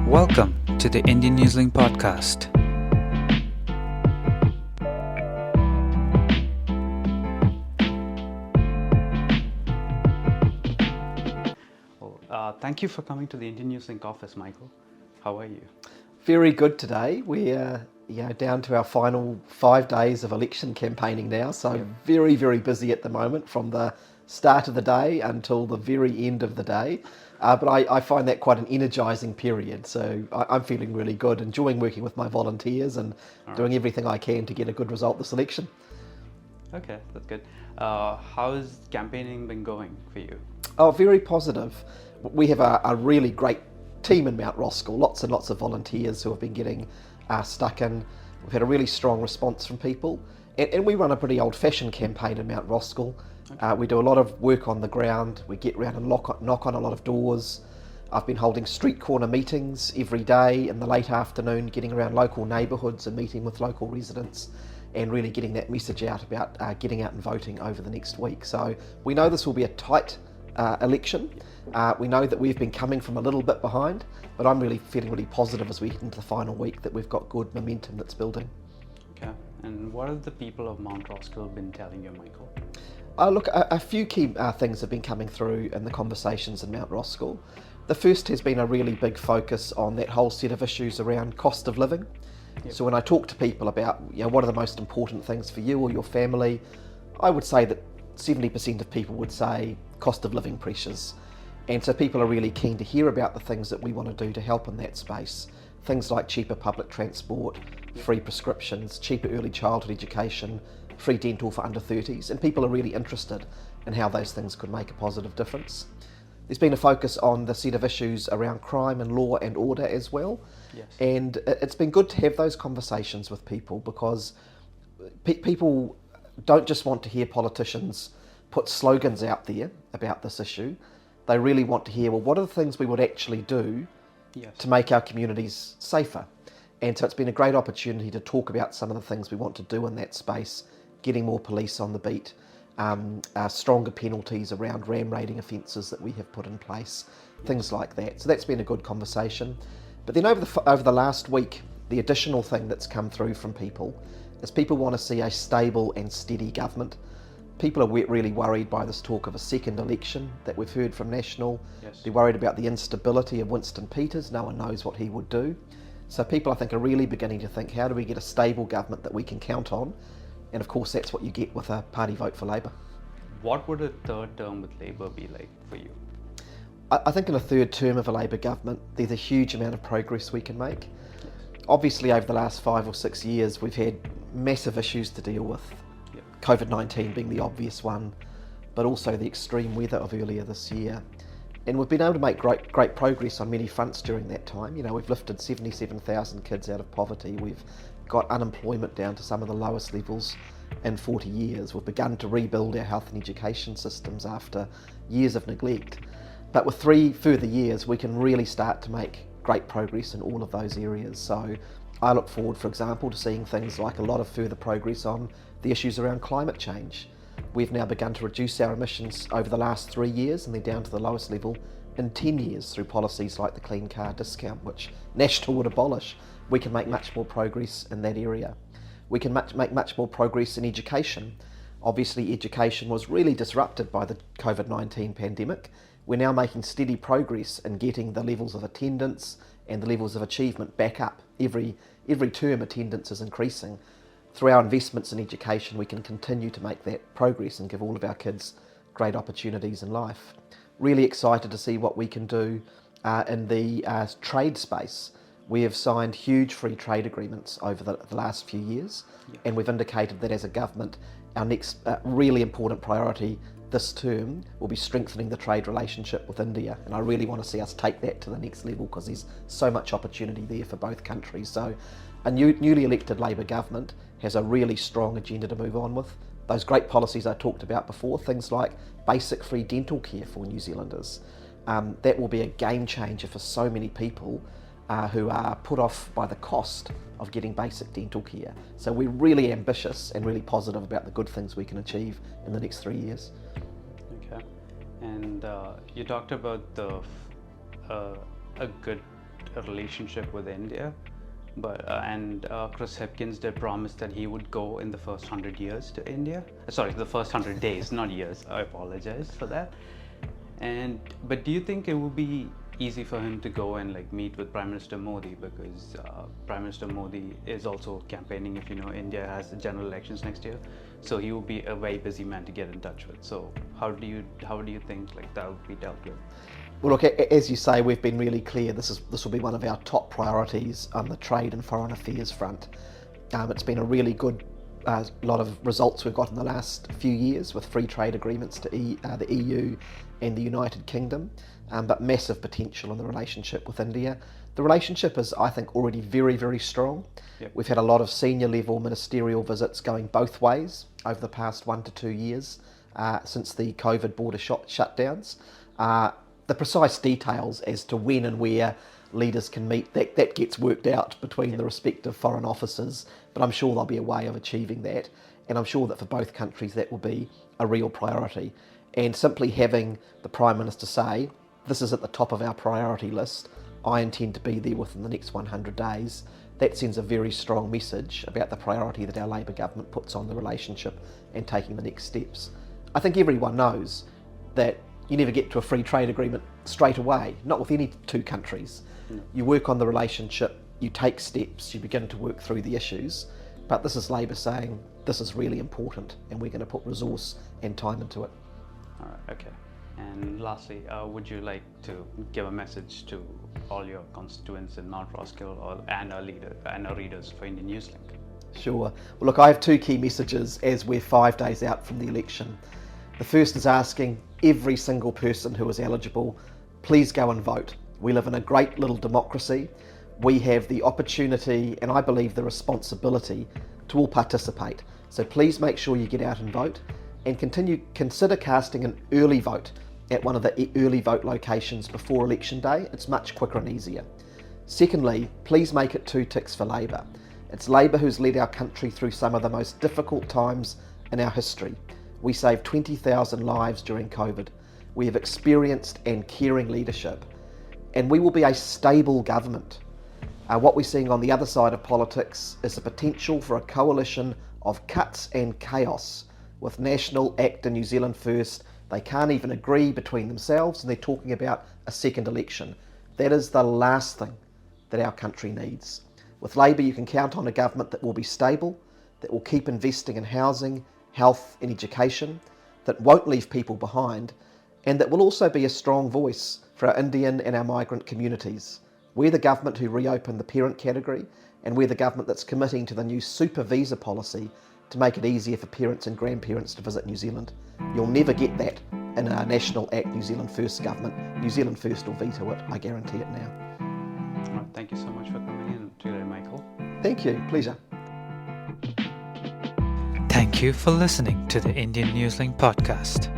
Welcome to the Indian Newslink podcast. Thank you for coming to the Indian Newslink office, Michael. How are you? Very good today. We're down to our final 5 days of election campaigning now, so very, very busy at the moment from the start of the day until the very end of the day. But I find that quite an energising period, so I'm feeling really good, enjoying working with my volunteers and doing everything I can to get a good result this election. Okay, that's good. How's campaigning been going for you? Oh, very positive. We have a really great team in Mt Roskill, lots and lots of volunteers who have been getting stuck in. We've had a really strong response from people, and we run a pretty old-fashioned campaign in Mt Roskill. Okay. We do a lot of work on the ground. We get around and knock on a lot of doors. I've been holding street corner meetings every day in the late afternoon, getting around local neighbourhoods and meeting with local residents and really getting that message out about getting out and voting over the next week. So we know this will be a tight election. We know that we've been coming from a little bit behind, but I'm really feeling really positive as we head into the final week that we've got good momentum that's building. Okay, and what have the people of Mt Roskill been telling you, Michael? Look, a few key things have been coming through in the conversations in Mt Roskill. The first has been a really big focus on that whole set of issues around cost of living. Yep. So when I talk to people about what are the most important things for you or your family, I would say that 70% of people would say cost of living pressures. And so people are really keen to hear about the things that we want to do to help in that space. Things like cheaper public transport, free prescriptions, cheaper early childhood education, free dental for under 30s, and people are really interested in how those things could make a positive difference. There's been a focus on the set of issues around crime and law and order as well. Yes. And it's been good to have those conversations with people because people don't just want to hear politicians put slogans out there about this issue. They really want to hear, well, what are the things we would actually do to make our communities safer? And so it's been a great opportunity to talk about some of the things we want to do in that space, getting more police on the beat, stronger penalties around ram raiding offences that we have put in place, things like that. So that's been a good conversation. But then over the last week, the additional thing that's come through from people is people want to see a stable and steady government. People are really worried by this talk of a second election that we've heard from National. Yes. They're worried about the instability of Winston Peters. No one knows what he would do. So people, I think, are really beginning to think, how do we get a stable government that we can count on? And of course, that's what you get with a party vote for Labour. What would a third term with Labour be like for you? I think in a third term of a Labour government, there's a huge amount of progress we can make. Yes. Obviously, over the last 5 or 6 years, we've had massive issues to deal with. COVID-19 being the obvious one, but also the extreme weather of earlier this year. And we've been able to make great progress on many fronts during that time. We've lifted 77,000 kids out of poverty. We've got unemployment down to some of the lowest levels in 40 years. We've begun to rebuild our health and education systems after years of neglect. But with 3 further years, we can really start to make great progress in all of those areas. So I look forward, for example, to seeing things like a lot of further progress on the issues around climate change. We've now begun to reduce our emissions over the last 3 years, and they're down to the lowest level in 10 years through policies like the Clean Car Discount, which National would abolish. We can make much more progress in that area. We can make much more progress in education. Obviously, education was really disrupted by the COVID-19 pandemic. We're now making steady progress in getting the levels of attendance and the levels of achievement back up. Every term attendance is increasing. Through our investments in education, we can continue to make that progress and give all of our kids great opportunities in life. Really excited to see what we can do in the trade space. We have signed huge free trade agreements over the last few years, and we've indicated that as a government, our next really important priority this term will be strengthening the trade relationship with India, and I really want to see us take that to the next level because there's so much opportunity there for both countries. So a newly elected Labour government has a really strong agenda to move on with. Those great policies I talked about before, things like basic free dental care for New Zealanders, that will be a game changer for so many people who are put off by the cost of getting basic dental care. So we're really ambitious and really positive about the good things we can achieve in the next 3 years. Okay, and you talked about a good a relationship with India. But Chris Hipkins did promise that he would go in the first 100 years to India. Sorry, the first 100 days, not years. I apologize for that. But do you think it would be easy for him to go and like meet with Prime Minister Modi, because Prime Minister Modi is also campaigning, if you know, India has the general elections next year, so he will be a very busy man to get in touch with. So how do you think like that would be dealt with? Well, look, as you say, we've been really clear. This will be one of our top priorities on the trade and foreign affairs front. It's been a really good lot of results we've got in the last few years with free trade agreements to the EU and the United Kingdom, but massive potential in the relationship with India. The relationship is, I think, already very, very strong. Yep. We've had a lot of senior level ministerial visits going both ways over the past 1 to 2 years since the COVID border shutdowns. The precise details as to when and where leaders can meet, that gets worked out between the respective foreign offices, but I'm sure there'll be a way of achieving that, and I'm sure that for both countries that will be a real priority. And simply having the Prime Minister say, this is at the top of our priority list, I intend to be there within the next 100 days, that sends a very strong message about the priority that our Labour government puts on the relationship and taking the next steps. I think everyone knows that you never get to a free trade agreement straight away, not with any two countries. You work on the relationship, you take steps, you begin to work through the issues, but this is Labour saying this is really important and we're going to put resource and time into it. All right, okay. And lastly, would you like to give a message to all your constituents in Mt Roskill and our readers for Indian Newslink? Sure. Well, look, I have two key messages as we're 5 days out from the election. The first is asking every single person who is eligible, please go and vote. We live in a great little democracy. We have the opportunity and I believe the responsibility to all participate. So please make sure you get out and vote, and consider casting an early vote at one of the early vote locations before election day. It's much quicker and easier. Secondly, please make it 2 ticks for Labour. It's Labour who's led our country through some of the most difficult times in our history. We saved 20,000 lives during COVID. We have experienced and caring leadership, and we will be a stable government. What we're seeing on the other side of politics is the potential for a coalition of cuts and chaos with National Act and New Zealand First. They can't even agree between themselves and they're talking about a second election. That is the last thing that our country needs. With Labour, you can count on a government that will be stable, that will keep investing in housing, health and education, that won't leave people behind, and that will also be a strong voice for our Indian and our migrant communities. We're the government who reopened the parent category, and we're the government that's committing to the new super visa policy to make it easier for parents and grandparents to visit New Zealand. You'll never get that in our National Act New Zealand First government. New Zealand First will veto it, I guarantee it now. All right, thank you so much for coming in today, Michael. Thank you, pleasure. Thank you for listening to the Indian Newslink podcast.